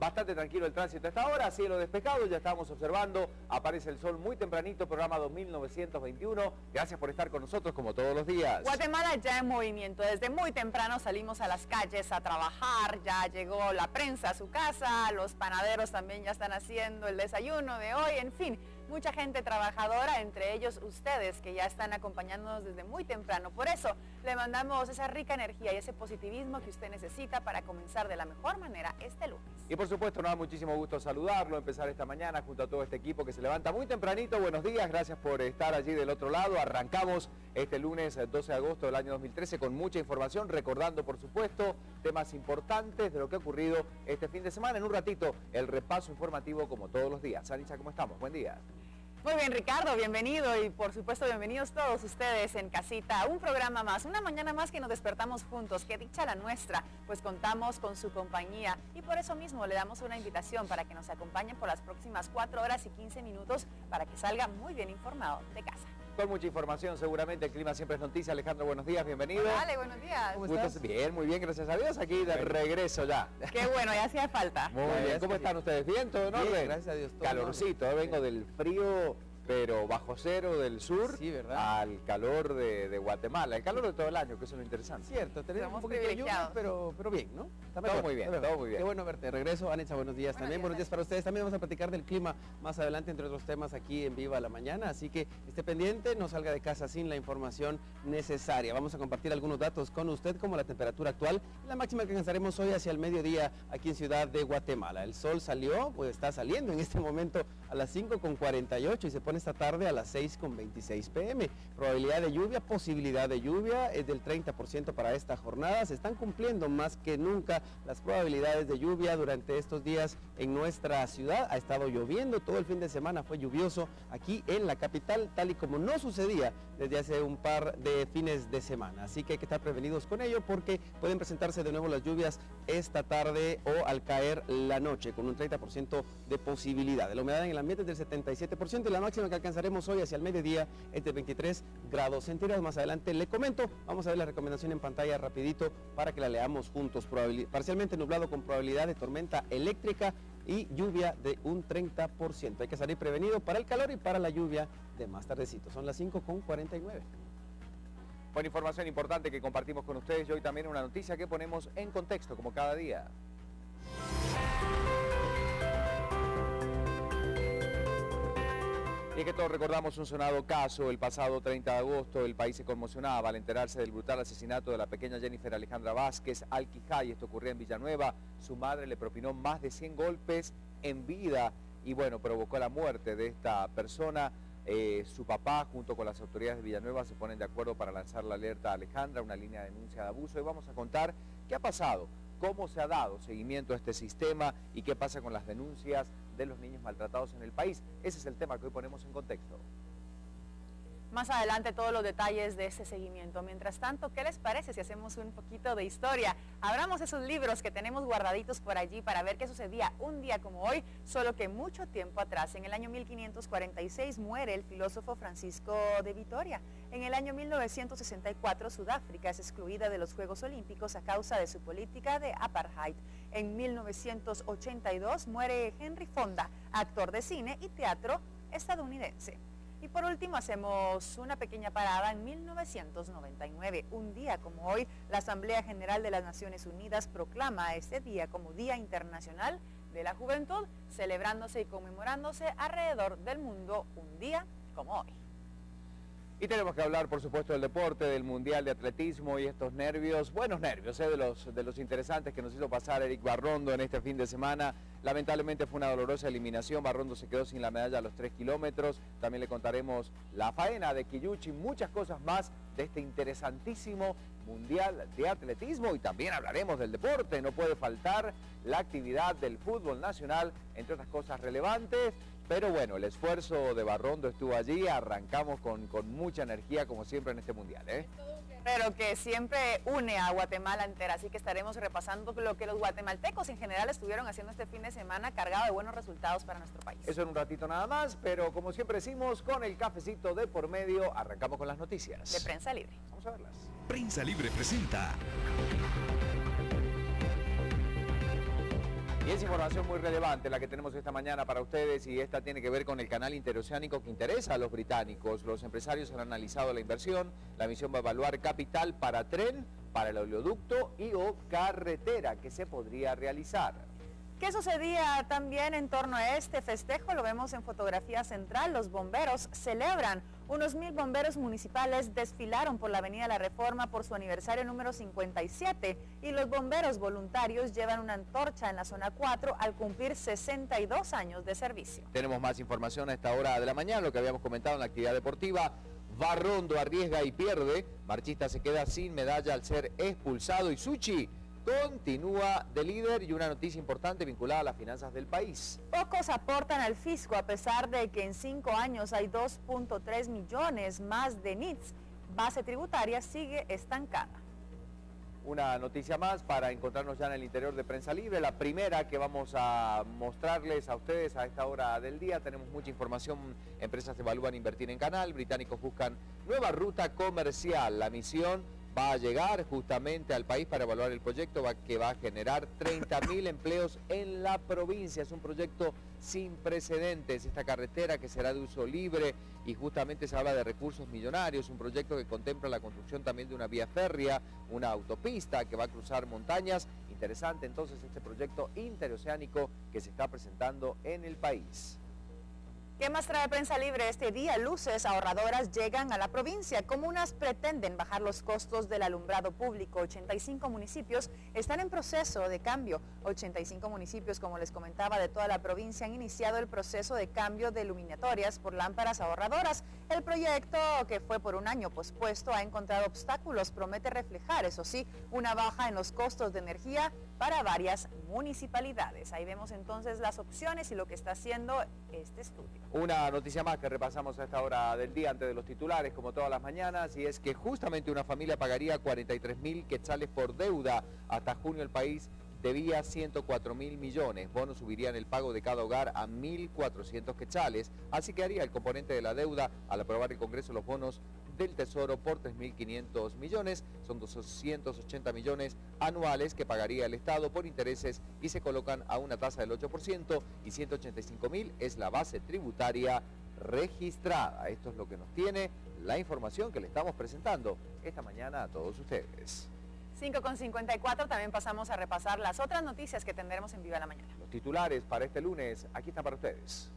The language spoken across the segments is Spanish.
Bastante tranquilo el tránsito a esta hora, cielo despejado, ya estamos observando, aparece el sol muy tempranito, programa 2921. Gracias por estar con nosotros como todos los días. Guatemala ya en movimiento, desde muy temprano salimos a las calles a trabajar, ya llegó la prensa a su casa, los panaderos también ya están haciendo el desayuno de hoy, en fin. Mucha gente trabajadora, entre ellos ustedes que ya están acompañándonos desde muy temprano. Por eso le mandamos esa rica energía y ese positivismo que usted necesita para comenzar de la mejor manera este lunes. Y por supuesto nos da muchísimo gusto saludarlo, empezar esta mañana junto a todo este equipo que se levanta muy tempranito. Buenos días, gracias por estar allí del otro lado. Arrancamos este lunes 12 de agosto del año 2013 con mucha información, recordando por supuesto temas importantes de lo que ha ocurrido este fin de semana. En un ratito el repaso informativo como todos los días. Anicha, ¿cómo estamos? Buen día. Muy bien, Ricardo, bienvenido y por supuesto bienvenidos todos ustedes en casita. Un programa más, una mañana más que nos despertamos juntos, que dicha la nuestra, pues contamos con su compañía y por eso mismo le damos una invitación para que nos acompañen por las próximas 4 horas y 15 minutos para que salga muy bien informado de casa. Con mucha información, seguramente el clima siempre es noticia. Alejandro, buenos días, bienvenido. Dale, buenos días. ¿Cómo estás? Bien, muy bien, gracias a Dios, aquí de regreso ya. Qué bueno, ya hacía falta. Muy bien, ¿cómo están ustedes? ¿Bien? ¿Todo en orden? Bien, gracias a Dios. Calorcito, vengo del frío, pero bajo cero del sur, sí, ¿verdad? Al calor de Guatemala, el calor de todo el año, que eso es lo interesante. Cierto, tenemos un poquito de lluvia, pero bien, ¿no? Todo muy bien, todo muy bien. Qué bueno verte de regreso. Anicha, buenos días también. Buenos días para ustedes. También vamos a platicar del clima más adelante, entre otros temas, aquí en Viva la Mañana. Así que esté pendiente, no salga de casa sin la información necesaria. Vamos a compartir algunos datos con usted, como la temperatura actual y la máxima que alcanzaremos hoy hacia el mediodía aquí en Ciudad de Guatemala. El sol salió, pues está saliendo en este momento a las 5:48 y se pone esta tarde a las 6:26 p.m. Probabilidad de lluvia, posibilidad de lluvia es del 30% para esta jornada. Se están cumpliendo más que nunca las probabilidades de lluvia durante estos días en nuestra ciudad. Ha estado lloviendo, todo el fin de semana fue lluvioso aquí en la capital, tal y como no sucedía desde hace un par de fines de semana. Así que hay que estar prevenidos con ello porque pueden presentarse de nuevo las lluvias esta tarde o al caer la noche con un 30% de posibilidad. La humedad en el ambiente es del 77% y la máxima que alcanzaremos hoy hacia el mediodía es de 23 grados centígrados. Más adelante le comento, vamos a ver la recomendación en pantalla rapidito para que la leamos juntos. Parcialmente nublado con probabilidad de tormenta eléctrica y lluvia de un 30%. Hay que salir prevenido para el calor y para la lluvia de más tardecito. Son las 5:49. Buena información importante que compartimos con ustedes y hoy también una noticia que ponemos en contexto como cada día. Y es que todos recordamos un sonado caso, el pasado 30 de agosto el país se conmocionaba al enterarse del brutal asesinato de la pequeña Jennifer Alejandra Vázquez Alquijay. Esto ocurrió en Villanueva, su madre le propinó más de 100 golpes en vida y bueno, provocó la muerte de esta persona. Su papá junto con las autoridades de Villanueva se ponen de acuerdo para lanzar la alerta a Alejandra, una línea de denuncia de abuso y vamos a contar qué ha pasado, cómo se ha dado seguimiento a este sistema y qué pasa con las denuncias de los niños maltratados en el país. Ese es el tema que hoy ponemos en contexto. Más adelante todos los detalles de ese seguimiento. Mientras tanto, ¿qué les parece si hacemos un poquito de historia? Abramos esos libros que tenemos guardaditos por allí para ver qué sucedía un día como hoy, solo que mucho tiempo atrás. En el año 1546 muere el filósofo Francisco de Vitoria. En el año 1964 Sudáfrica es excluida de los Juegos Olímpicos a causa de su política de apartheid. En 1982 muere Henry Fonda, actor de cine y teatro estadounidense. Y por último hacemos una pequeña parada en 1999. Un día como hoy, la Asamblea General de las Naciones Unidas proclama este día como Día Internacional de la Juventud, celebrándose y conmemorándose alrededor del mundo un día como hoy. Y tenemos que hablar, por supuesto, del deporte, del Mundial de Atletismo y estos nervios, buenos nervios, de los interesantes que nos hizo pasar Eric Barrondo en este fin de semana. Lamentablemente fue una dolorosa eliminación, Barrondo se quedó sin la medalla a los 3 kilómetros. También le contaremos la faena de Quilluchi, muchas cosas más de este interesantísimo Mundial de Atletismo. Y también hablaremos del deporte, no puede faltar la actividad del fútbol nacional, entre otras cosas relevantes. Pero bueno, el esfuerzo de Barrondo estuvo allí, arrancamos con mucha energía como siempre en este Mundial, Pero que siempre une a Guatemala entera, así que estaremos repasando lo que los guatemaltecos en general estuvieron haciendo este fin de semana, cargado de buenos resultados para nuestro país. Eso en un ratito nada más, pero como siempre decimos, con el cafecito de por medio, arrancamos con las noticias. De Prensa Libre. Vamos a verlas. Prensa Libre presenta. Y es información muy relevante la que tenemos esta mañana para ustedes, y esta tiene que ver con el canal interoceánico que interesa a los británicos. Los empresarios han analizado la inversión. La misión va a evaluar capital para tren, para el oleoducto y o carretera que se podría realizar. ¿Qué sucedía también en torno a este festejo? Lo vemos en fotografía central. Los bomberos celebran. Unos 1000 bomberos municipales desfilaron por la Avenida La Reforma por su aniversario número 57 y los bomberos voluntarios llevan una antorcha en la zona 4 al cumplir 62 años de servicio. Tenemos más información a esta hora de la mañana, lo que habíamos comentado en la actividad deportiva. Barrondo arriesga y pierde. Marchista se queda sin medalla al ser expulsado y Suchi continúa de líder. Y una noticia importante vinculada a las finanzas del país. Pocos aportan al fisco a pesar de que en 5 años hay 2.3 millones más de NITs. Base tributaria sigue estancada. Una noticia más para encontrarnos ya en el interior de Prensa Libre, la primera que vamos a mostrarles a ustedes a esta hora del día. Tenemos mucha información. Empresas evalúan invertir en canal, británicos buscan nueva ruta comercial. La misión va a llegar justamente al país para evaluar el proyecto que va a generar 30.000 empleos en la provincia. Es un proyecto sin precedentes, esta carretera que será de uso libre, y justamente se habla de recursos millonarios, un proyecto que contempla la construcción también de una vía férrea, una autopista que va a cruzar montañas. Interesante entonces este proyecto interoceánico que se está presentando en el país. ¿Qué más trae Prensa Libre este día? Luces ahorradoras llegan a la provincia. Comunas pretenden bajar los costos del alumbrado público. 85 municipios están en proceso de cambio. 85 municipios, como les comentaba, de toda la provincia han iniciado el proceso de cambio de iluminatorias por lámparas ahorradoras. El proyecto, que fue por un año pospuesto, ha encontrado obstáculos. Promete reflejar, eso sí, una baja en los costos de energía para varias municipalidades. Ahí vemos entonces las opciones y lo que está haciendo este estudio. Una noticia más que repasamos a esta hora del día antes de los titulares, como todas las mañanas, y es que justamente una familia pagaría 43.000 quetzales por deuda. Hasta junio el país debía 104.000 millones. Bonos subirían el pago de cada hogar a 1.400 quetzales. Así que haría el componente de la deuda al aprobar el Congreso los bonos del Tesoro por 3.500 millones. Son 280 millones anuales que pagaría el Estado por intereses y se colocan a una tasa del 8%, y 185.000 es la base tributaria registrada. Esto es lo que nos tiene la información que le estamos presentando esta mañana a todos ustedes. 5:54, también pasamos a repasar las otras noticias que tendremos en Viva la Mañana. Los titulares para este lunes, aquí están para ustedes.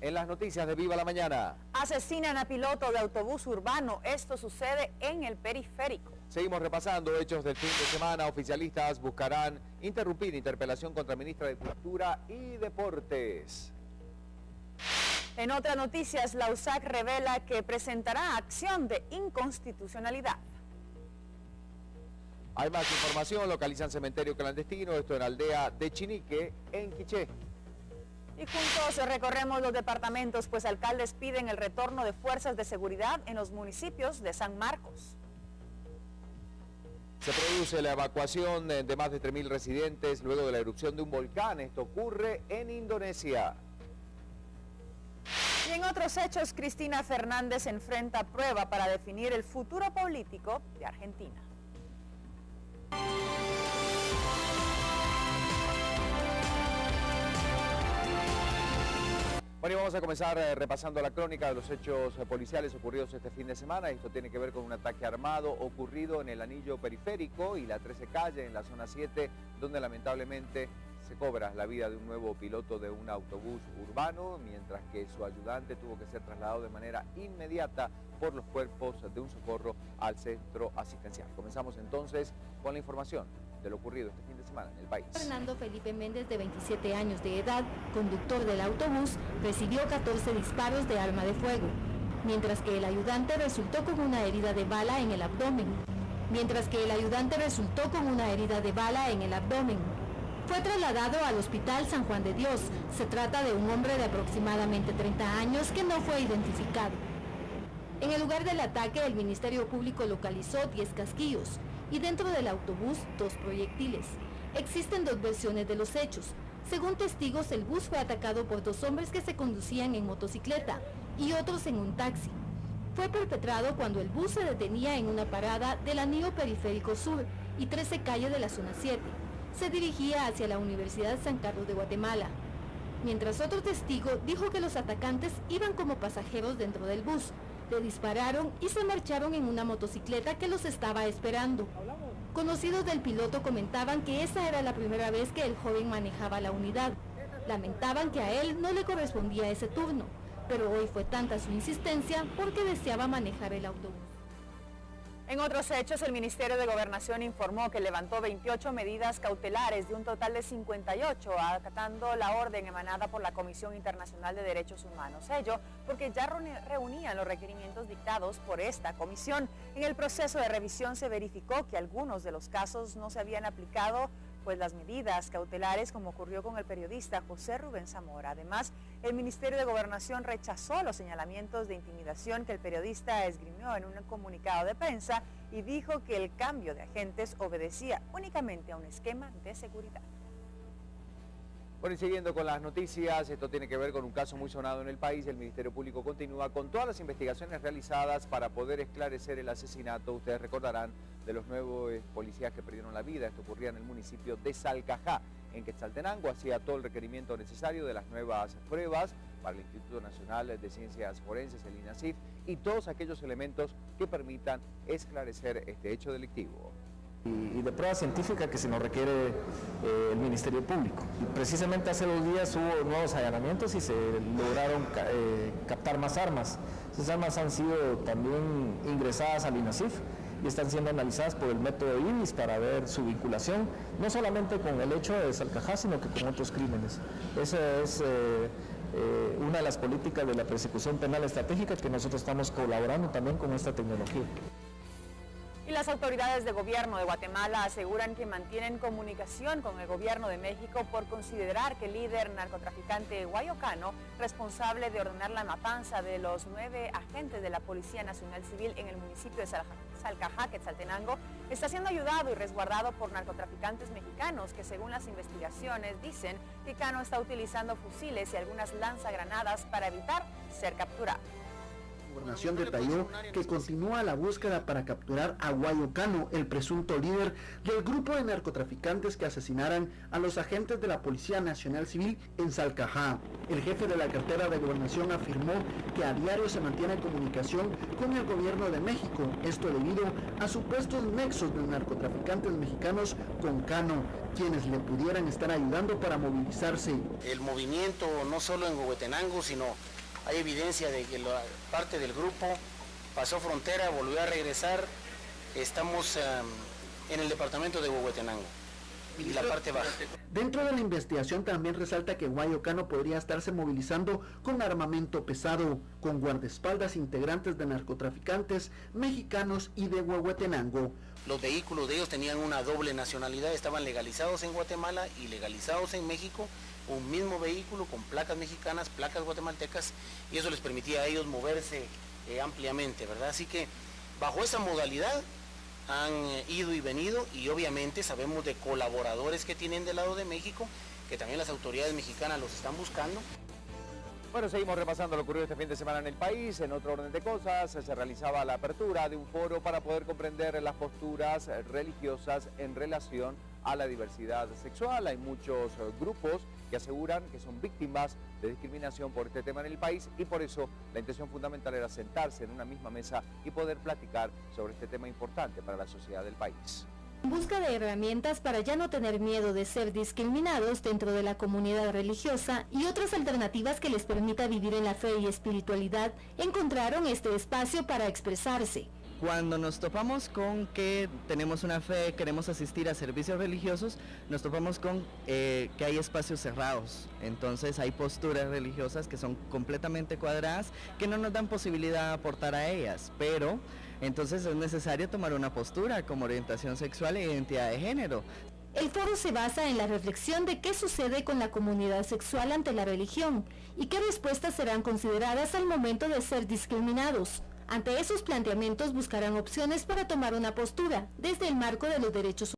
En las noticias de Viva la Mañana. Asesinan a piloto de autobús urbano. Esto sucede en el periférico. Seguimos repasando hechos del fin de semana. Oficialistas buscarán interrumpir interpelación contra ministra de Cultura y Deportes. En otras noticias, la USAC revela que presentará acción de inconstitucionalidad. Hay más información. Localizan cementerio clandestino. Esto en aldea de Chinique, en Quiché. Y juntos recorremos los departamentos, pues alcaldes piden el retorno de fuerzas de seguridad en los municipios de San Marcos. Se produce la evacuación de más de 3.000 residentes luego de la erupción de un volcán. Esto ocurre en Indonesia. Y en otros hechos, Cristina Fernández enfrenta prueba para definir el futuro político de Argentina. Bueno, y vamos a comenzar repasando la crónica de los hechos policiales ocurridos este fin de semana. Esto tiene que ver con un ataque armado ocurrido en el anillo periférico y la 13 calle en la zona 7, donde lamentablemente se cobra la vida de un nuevo piloto de un autobús urbano, mientras que su ayudante tuvo que ser trasladado de manera inmediata por los cuerpos de un socorro al centro asistencial. Comenzamos entonces con la información de lo ocurrido este fin de semana en el país. Fernando Felipe Méndez, de 27 años de edad, conductor del autobús, recibió 14 disparos de arma de fuego, mientras que el ayudante resultó con una herida de bala en el abdomen. Fue trasladado al Hospital San Juan de Dios. Se trata de un hombre de aproximadamente 30 años que no fue identificado. En el lugar del ataque, el Ministerio Público localizó 10 casquillos y dentro del autobús 2 proyectiles. Existen 2 versiones de los hechos. Según testigos, el bus fue atacado por 2 hombres que se conducían en motocicleta y otros en un taxi. Fue perpetrado cuando el bus se detenía en una parada del anillo periférico sur y 13 calle de la zona 7. se dirigía hacia la Universidad San Carlos de Guatemala. Mientras otro testigo dijo que los atacantes iban como pasajeros dentro del bus, le dispararon y se marcharon en una motocicleta que los estaba esperando. Conocidos del piloto comentaban que esa era la primera vez que el joven manejaba la unidad. Lamentaban que a él no le correspondía ese turno, pero hoy fue tanta su insistencia porque deseaba manejar el autobús. En otros hechos, el Ministerio de Gobernación informó que levantó 28 medidas cautelares de un total de 58, acatando la orden emanada por la Comisión Internacional de Derechos Humanos. Ello porque ya reunían los requerimientos dictados por esta comisión. En el proceso de revisión se verificó que algunos de los casos no se habían aplicado pues las medidas cautelares, como ocurrió con el periodista José Rubén Zamora. Además, el Ministerio de Gobernación rechazó los señalamientos de intimidación que el periodista esgrimió en un comunicado de prensa y dijo que el cambio de agentes obedecía únicamente a un esquema de seguridad. Bueno, y siguiendo con las noticias, esto tiene que ver con un caso muy sonado en el país. El Ministerio Público continúa con todas las investigaciones realizadas para poder esclarecer el asesinato, ustedes recordarán, de los 9 policías que perdieron la vida. Esto ocurría en el municipio de Salcajá, en Quetzaltenango. Hacía todo el requerimiento necesario de las nuevas pruebas para el Instituto Nacional de Ciencias Forenses, el INACIF, y todos aquellos elementos que permitan esclarecer este hecho delictivo. Y de prueba científica que se nos requiere el Ministerio Público. Precisamente hace 2 días hubo nuevos allanamientos y se lograron captar más armas. Esas armas han sido también ingresadas al INACIF y están siendo analizadas por el método IBIS para ver su vinculación, no solamente con el hecho de Salcajá, sino que con otros crímenes. Esa es una de las políticas de la persecución penal estratégica que nosotros estamos colaborando también con esta tecnología. Y las autoridades de gobierno de Guatemala aseguran que mantienen comunicación con el gobierno de México por considerar que el líder narcotraficante Guayo Cano, responsable de ordenar la matanza de los 9 agentes de la Policía Nacional Civil en el municipio de Salcajá, Quetzaltenango, está siendo ayudado y resguardado por narcotraficantes mexicanos que, según las investigaciones, dicen que Cano está utilizando fusiles y algunas lanzagranadas para evitar ser capturado. La Gobernación detalló que continúa la búsqueda para capturar a Guayo Cano, el presunto líder del grupo de narcotraficantes que asesinaran a los agentes de la Policía Nacional Civil en Salcajá. El jefe de la cartera de Gobernación afirmó que a diario se mantiene comunicación con el gobierno de México, esto debido a supuestos nexos de narcotraficantes mexicanos con Cano, quienes le pudieran estar ayudando para movilizarse. El movimiento no solo en Huehuetenango, sino hay evidencia de que la parte del grupo pasó frontera, volvió a regresar. Estamos en el departamento de Huehuetenango y la parte baja. Dentro de la investigación también resalta que Guayo Cano podría estarse movilizando con armamento pesado, con guardaespaldas integrantes de narcotraficantes mexicanos y de Huehuetenango. Los vehículos de ellos tenían una doble nacionalidad, estaban legalizados en Guatemala y legalizados en México, un mismo vehículo con placas mexicanas, placas guatemaltecas, y eso les permitía a ellos moverse ampliamente, ¿verdad? Así que bajo esa modalidad han ido y venido, y obviamente sabemos de colaboradores que tienen del lado de México, que también las autoridades mexicanas los están buscando. Bueno, seguimos repasando lo ocurrido este fin de semana en el país. En otro orden de cosas, se realizaba la apertura de un foro para poder comprender las posturas religiosas en relación a la diversidad sexual. Hay muchos grupos que aseguran que son víctimas de discriminación por este tema en el país, y por eso la intención fundamental era sentarse en una misma mesa y poder platicar sobre este tema importante para la sociedad del país. En busca de herramientas para ya no tener miedo de ser discriminados dentro de la comunidad religiosa y otras alternativas que les permita vivir en la fe y espiritualidad, encontraron este espacio para expresarse. Cuando nos topamos con que tenemos una fe, queremos asistir a servicios religiosos, nos topamos con que hay espacios cerrados. Entonces hay posturas religiosas que son completamente cuadradas, que no nos dan posibilidad de aportar a ellas, pero entonces es necesario tomar una postura como orientación sexual e identidad de género. El foro se basa en la reflexión de qué sucede con la comunidad sexual ante la religión y qué respuestas serán consideradas al momento de ser discriminados. Ante esos planteamientos buscarán opciones para tomar una postura desde el marco de los derechos humanos.